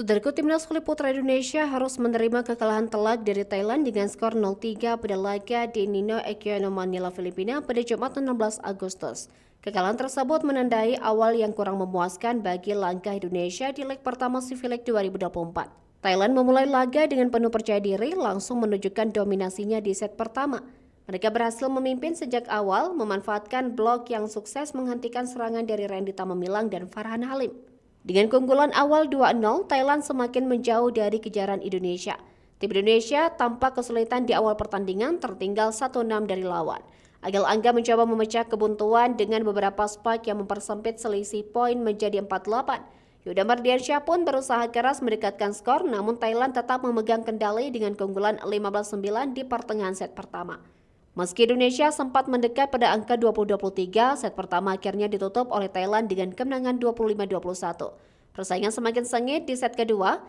Saudaraku, timnas voli putra Indonesia harus menerima kekalahan telak dari Thailand dengan skor 0-3 pada laga di Nino Aquino Manila, Filipina pada Jumat 16 Agustus. Kekalahan tersebut menandai awal yang kurang memuaskan bagi langkah Indonesia di leg pertama SEA-Games 2024. Thailand memulai laga dengan penuh percaya diri, langsung menunjukkan dominasinya di set pertama. Mereka berhasil memimpin sejak awal, memanfaatkan blok yang sukses menghentikan serangan dari Randy Tamamilang dan Farhan Halim. Dengan keunggulan awal 2-0, Thailand semakin menjauh dari kejaran Indonesia. Tim Indonesia tampak kesulitan di awal pertandingan, tertinggal 1-6 dari lawan. Agil Angga mencoba memecah kebuntuan dengan beberapa spike yang mempersempit selisih poin menjadi 4-8. Yuda Mardiansyah pun berusaha keras mendekatkan skor, namun Thailand tetap memegang kendali dengan keunggulan 15-9 di pertengahan set pertama. Meski Indonesia sempat mendekat pada angka 20-23, set pertama akhirnya ditutup oleh Thailand dengan kemenangan 25-21. Persaingan semakin sengit di set kedua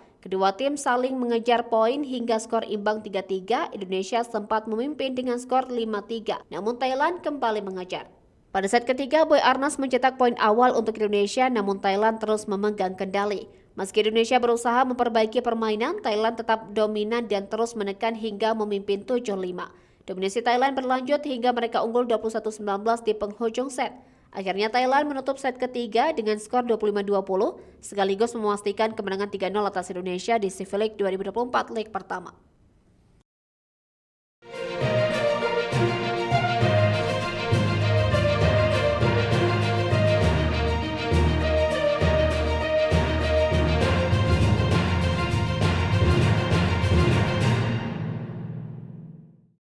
tim saling mengejar poin hingga skor imbang 3-3, Indonesia sempat memimpin dengan skor 5-3, namun Thailand kembali mengejar. Pada set ketiga, Boy Arnas mencetak poin awal untuk Indonesia, namun Thailand terus memegang kendali. Meski Indonesia berusaha memperbaiki permainan, Thailand tetap dominan dan terus menekan hingga memimpin 7-5. Dominasi Thailand berlanjut hingga mereka unggul 21-19 di penghujung set. Akhirnya Thailand menutup set ketiga dengan skor 25-20, sekaligus memastikan kemenangan 3-0 atas Indonesia di SEA-Games 2024 leg pertama.